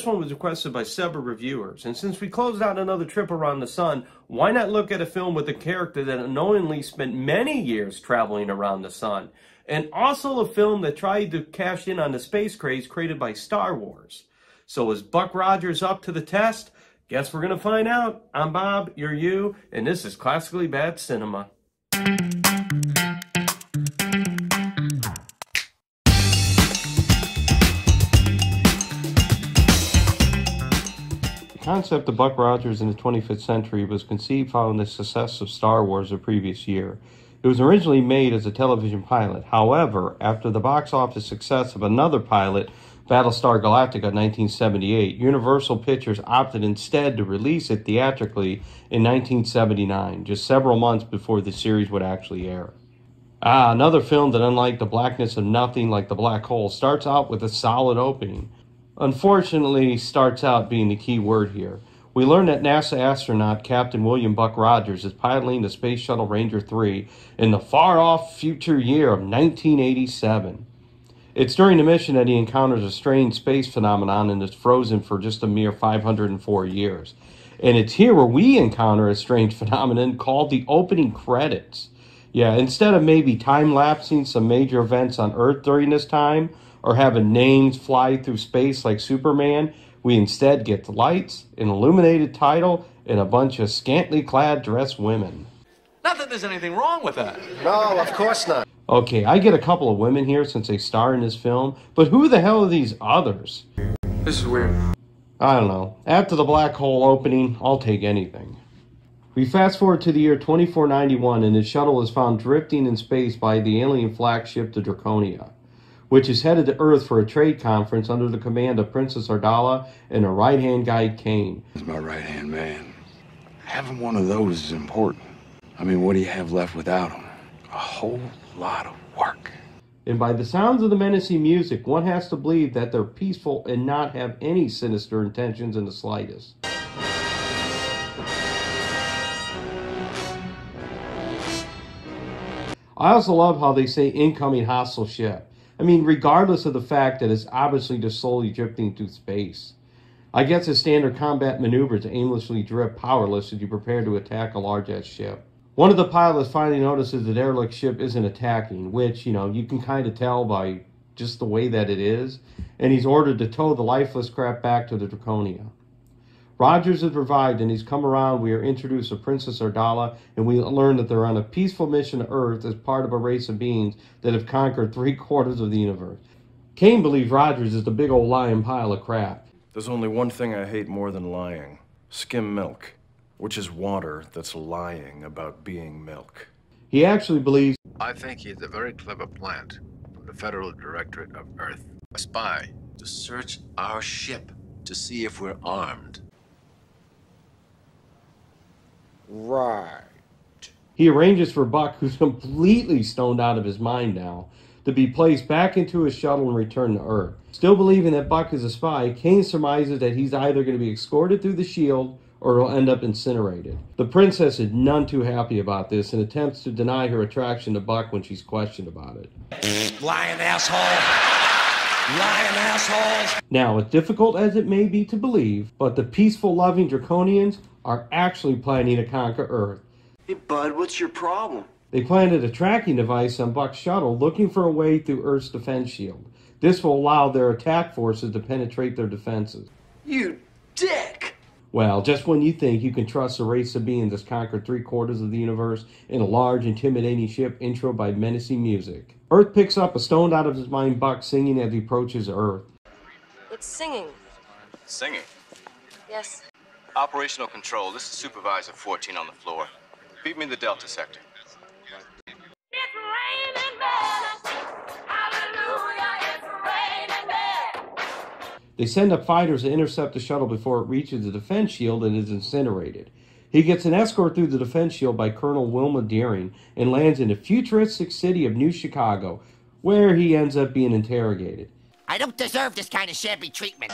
one was requested by several reviewers, and since we closed out another trip around the sun, why not look at a film with a character that unknowingly spent many years traveling around the sun, and also a film that tried to cash in on the space craze created by Star Wars. So is Buck Rogers up to the test? Guess we're going to find out. I'm Bob, you're you, and this is Classically Bad Cinema. The concept of Buck Rogers in the 25th century was conceived following the success of Star Wars the previous year. It was originally made as a television pilot. However, after the box office success of another pilot, Battlestar Galactica in 1978, Universal Pictures opted instead to release it theatrically in 1979, just several months before the series would actually air. Another film that, unlike The Blackness of Nothing, like The Black Hole, starts out with a solid opening. Unfortunately, starts out being the key word here. We learn that NASA astronaut Captain William Buck Rogers is piloting the Space Shuttle Ranger 3 in the far-off future year of 1987. It's during the mission that he encounters a strange space phenomenon and is frozen for just a mere 504 years. And it's here where we encounter a strange phenomenon called the opening credits. Yeah, instead of maybe time-lapsing some major events on Earth during this time, or having names fly through space like Superman, we instead get the lights, an illuminated title, and a bunch of scantily clad dressed women. Not that there's anything wrong with that. No, of course not. Okay, I get a couple of women here since they star in this film, but who the hell are these others? This is weird. I don't know. After the black hole opening, I'll take anything. We fast forward to the year 2491, and the shuttle is found drifting in space by the alien flagship, the Draconia, which is headed to Earth for a trade conference under the command of Princess Ardala and her right-hand guide, Kane. He's my right-hand man. Having one of those is important. I mean, what do you have left without him? A whole lot of work. And by the sounds of the menacing music, one has to believe that they're peaceful and not have any sinister intentions in the slightest. I also love how they say incoming hostile ship. I mean, regardless of the fact that it's obviously just slowly drifting through space. I guess it's standard combat maneuver to aimlessly drift powerless as you prepare to attack a large-ass ship. One of the pilots finally notices the derelict ship isn't attacking, which, you can kind of tell by just the way that it is, and he's ordered to tow the lifeless craft back to the Draconia. Rogers is revived, and he's come around. We are introduced to Princess Ardala, and we learn that they're on a peaceful mission to Earth as part of a race of beings that have conquered 3/4 of the universe. Kane believes Rogers is the big old lying pile of crap. There's only one thing I hate more than lying. Skim milk, which is water that's lying about being milk. He actually believes... I think he's a very clever plant from the Federal Directorate of Earth. A spy to search our ship to see if we're armed. Right. He arranges for Buck, who's completely stoned out of his mind now, to be placed back into his shuttle and returned to Earth. Still believing that Buck is a spy, Kane surmises that he's either going to be escorted through the shield or he'll end up incinerated. The princess is none too happy about this and attempts to deny her attraction to Buck when she's questioned about it. Lying asshole. Lying assholes. Now, as difficult as it may be to believe, but the peaceful, loving Draconians are actually planning to conquer Earth. Hey, bud, what's your problem? They planted a tracking device on Buck's shuttle looking for a way through Earth's defense shield. This will allow their attack forces to penetrate their defenses. You dick! Well, just when you think you can trust a race of beings that's conquered 3/4 of the universe in a large, intimidating ship intro by menacing music. Earth picks up a stoned out of his mind Buck singing as he approaches Earth. It's singing. Singing. Yes. Operational control. This is Supervisor 14 on the floor. Beat me in the Delta sector. It's raining men. Hallelujah, it's raining men. They send up fighters to intercept the shuttle before it reaches the defense shield and is incinerated. He gets an escort through the defense shield by Colonel Wilma Deering and lands in the futuristic city of New Chicago, where he ends up being interrogated. I don't deserve this kind of shabby treatment.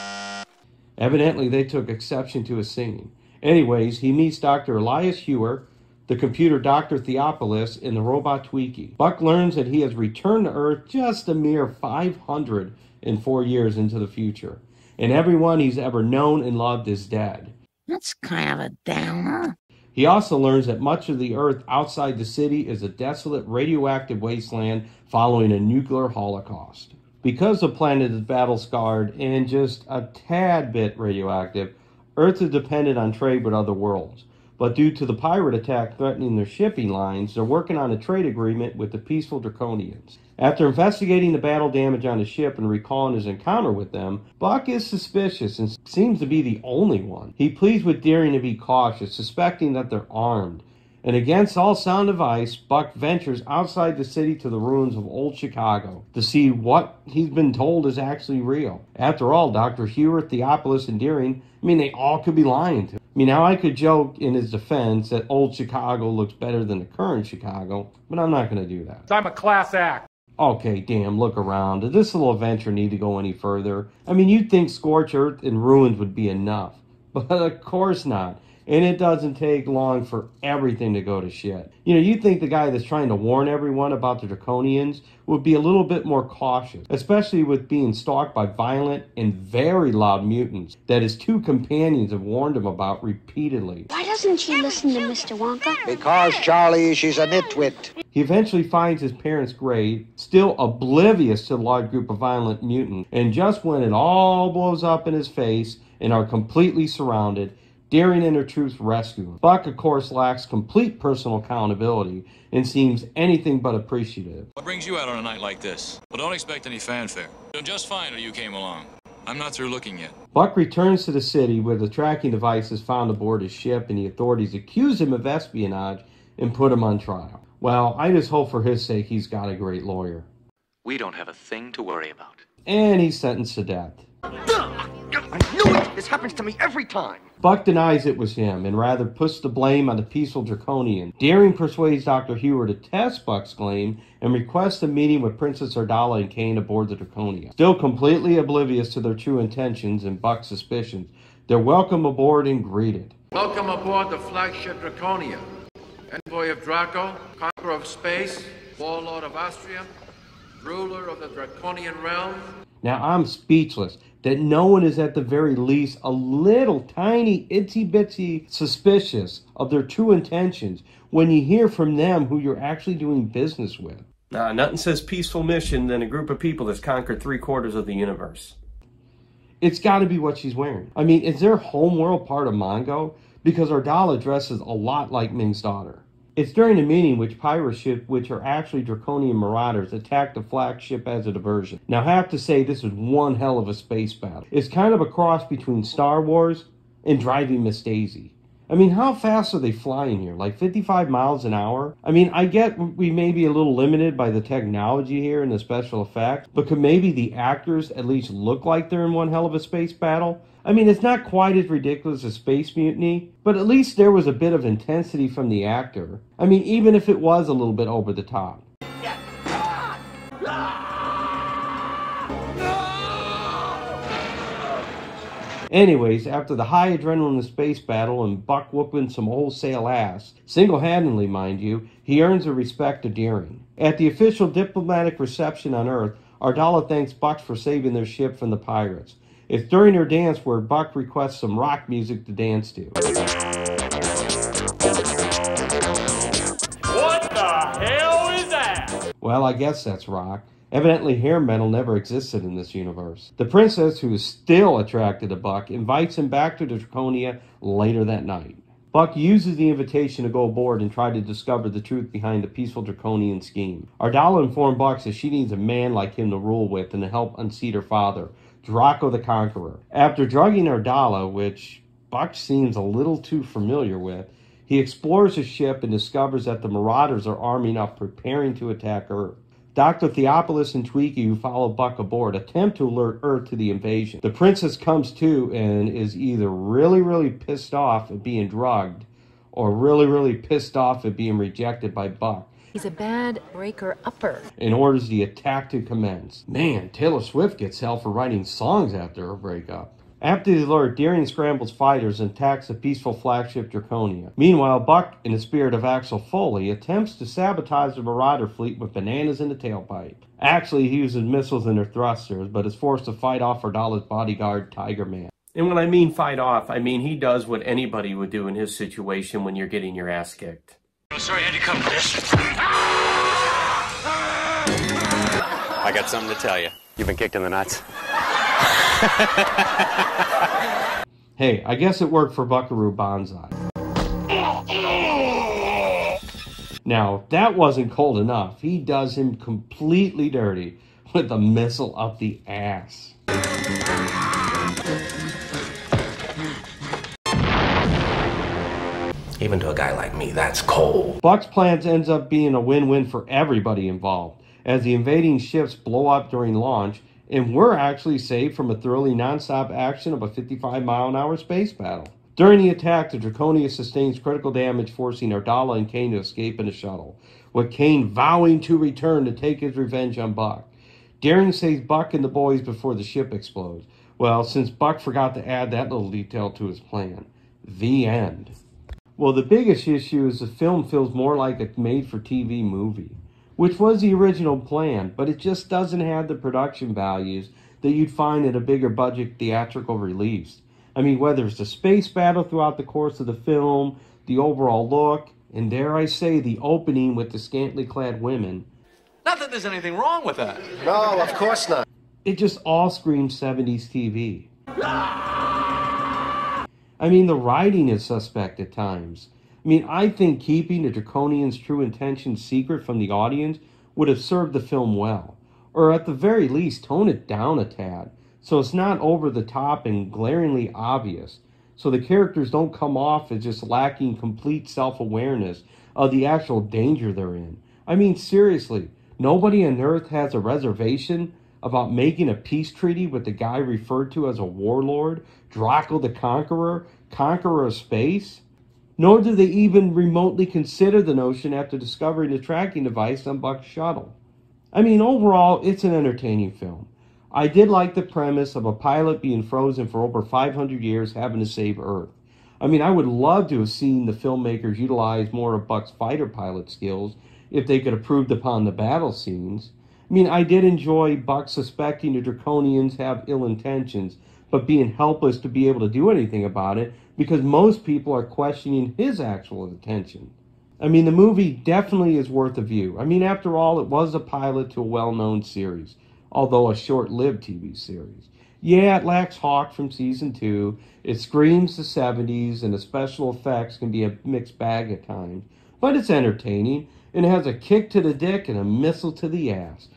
Evidently, they took exception to his singing. Anyways, he meets Dr. Elias Hewer, the computer Dr. Theopolis, and the robot Tweaky. Buck learns that he has returned to Earth just a mere 504 years into the future. and everyone he's ever known and loved is dead. That's kind of a downer. He also learns that much of the Earth outside the city is a desolate radioactive wasteland following a nuclear holocaust. Because the planet is battle-scarred and just a tad bit radioactive, Earth is dependent on trade with other worlds. But due to the pirate attack threatening their shipping lines, they're working on a trade agreement with the peaceful Draconians. After investigating the battle damage on the ship and recalling his encounter with them, Buck is suspicious and seems to be the only one. He pleads with Deering to be cautious, suspecting that they're armed. And against all sound advice, Buck ventures outside the city to the ruins of old Chicago to see what he's been told is actually real. After all, Dr. Hewert, Theopolis, and Deering, they all could be lying to him. Now I could joke in his defense that old Chicago looks better than the current Chicago, but I'm not going to do that. I'm a class act. Okay, damn, look around. Does this little adventure need to go any further? You'd think scorched earth and ruins would be enough. But of course not. And it doesn't take long for everything to go to shit. You'd think the guy that's trying to warn everyone about the Draconians would be a little bit more cautious, especially with being stalked by violent and very loud mutants that his two companions have warned him about repeatedly. Why doesn't she listen to Mr. Wonka? Because, Charlie, she's a nitwit. He eventually finds his parents' grave, still oblivious to the large group of violent mutants, and just when it all blows up in his face and are completely surrounded, Deering and her troops rescue him. Buck, of course, lacks complete personal accountability and seems anything but appreciative. What brings you out on a night like this? Well, don't expect any fanfare. Doing just fine till you came along. I'm not through looking yet. Buck returns to the city where the tracking device is found aboard his ship, and the authorities accuse him of espionage and put him on trial. Well, I just hope for his sake he's got a great lawyer. We don't have a thing to worry about. And he's sentenced to death. I knew it! This happens to me every time. Buck denies it was him and rather puts the blame on the peaceful Draconian. Deering persuades Dr. Hewert to test Buck's claim and requests a meeting with Princess Ardala and Kane aboard the Draconia. Still completely oblivious to their true intentions and Buck's suspicions, they're welcome aboard and greeted. Welcome aboard the flagship Draconia. Envoy of Draco, conqueror of space, warlord of Austria, ruler of the Draconian realm. Now I'm speechless that no one is at the very least a little tiny itsy bitsy suspicious of their true intentions when you hear from them who you're actually doing business with. Nothing says peaceful mission than a group of people that's conquered 3/4 of the universe. It's got to be what she's wearing. Is their homeworld part of Mongo? Because Ardala dresses a lot like Ming's daughter. It's during the meeting which pirate ships, which are actually Draconian marauders, attack the flagship as a diversion. Now, I have to say, this is one hell of a space battle. It's kind of a cross between Star Wars and Driving Miss Daisy. How fast are they flying here? Like 55 miles an hour? I get we may be a little limited by the technology here and the special effects, but could maybe the actors at least look like they're in one hell of a space battle? It's not quite as ridiculous as Space Mutiny, but at least there was a bit of intensity from the actor. Even if it was a little bit over the top. Anyways, after the high adrenaline space battle and Buck whooping some wholesale ass, single-handedly mind you, he earns the respect of Deering. At the official diplomatic reception on Earth, Ardala thanks Buck for saving their ship from the pirates. It's during their dance where Buck requests some rock music to dance to. What the hell is that? Well, I guess that's rock. Evidently, hair metal never existed in this universe. The princess, who is still attracted to Buck, invites him back to the Draconia later that night. Buck uses the invitation to go aboard and try to discover the truth behind the peaceful Draconian scheme. Ardala informed Buck that she needs a man like him to rule with and to help unseat her father, Draco the Conqueror. After drugging Ardala, which Buck seems a little too familiar with, he explores his ship and discovers that the Marauders are arming up, preparing to attack Earth. Dr. Theopolis and Tweaky, who follow Buck aboard, attempt to alert Earth to the invasion. The princess comes to and is either really pissed off at being drugged or really pissed off at being rejected by Buck. He's a bad breaker-upper. And orders the attack to commence. Man, Taylor Swift gets hell for writing songs after her breakup. After the alert, Deering scrambles fighters and attacks the peaceful flagship Draconia. Meanwhile, Buck, in the spirit of Axel Foley, attempts to sabotage the Marauder fleet with bananas in the tailpipe. Actually, he uses missiles in their thrusters, but is forced to fight off Ardala's bodyguard, Tiger Man. And when I mean fight off, I mean he does what anybody would do in his situation when you're getting your ass kicked. I'm sorry I had to come to this. I got something to tell you. You've been kicked in the nuts. Hey, I guess it worked for Buckaroo Banzai. Now, if that wasn't cold enough, he does him completely dirty with a missile up the ass. Even to a guy like me, that's cold. Buck's plans ends up being a win-win for everybody involved, as the invading ships blow up during launch, and we're actually saved from a thoroughly non-stop action of a 55-mile-an-hour space battle. During the attack, the Draconia sustains critical damage, forcing Ardala and Kane to escape in the shuttle, with Kane vowing to return to take his revenge on Buck. Deering saves Buck and the boys before the ship explodes. Well, since Buck forgot to add that little detail to his plan. The end. Well, the biggest issue is the film feels more like a made-for-TV movie, which was the original plan, but it just doesn't have the production values that you'd find in a bigger budget theatrical release. I mean, whether it's the space battle throughout the course of the film, the overall look, and dare I say, the opening with the scantily clad women. Not that there's anything wrong with that. No, of course not. It just all screams 70s TV. I mean, the writing is suspect at times. I mean, I think keeping the Draconians' true intentions secret from the audience would have served the film well. Or at the very least, tone it down a tad, so it's not over the top and glaringly obvious, so the characters don't come off as just lacking complete self-awareness of the actual danger they're in. I mean, seriously, nobody on Earth has a reservation about making a peace treaty with the guy referred to as a warlord, Draco the Conqueror, conqueror of space? Nor do they even remotely consider the notion after discovering the tracking device on Buck's shuttle. I mean, overall, it's an entertaining film. I did like the premise of a pilot being frozen for over 500 years having to save Earth. I mean, I would love to have seen the filmmakers utilize more of Buck's fighter pilot skills if they could have proved upon the battle scenes. I mean, I did enjoy Buck suspecting the Draconians have ill intentions, but being helpless to be able to do anything about it because most people are questioning his actual intention. I mean, the movie definitely is worth a view. I mean, after all, it was a pilot to a well-known series, although a short-lived TV series. Yeah, it lacks Hawk from Season 2, it screams the 70s, and the special effects can be a mixed bag at times, but it's entertaining, and it has a kick to the dick and a missile to the ass.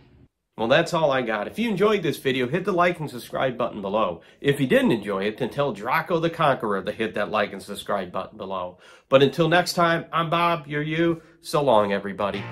Well, that's all I got. If you enjoyed this video, hit the like and subscribe button below. If you didn't enjoy it, then tell Draco the Conqueror to hit that like and subscribe button below. But until next time, I'm Bob, you're you. So long, everybody.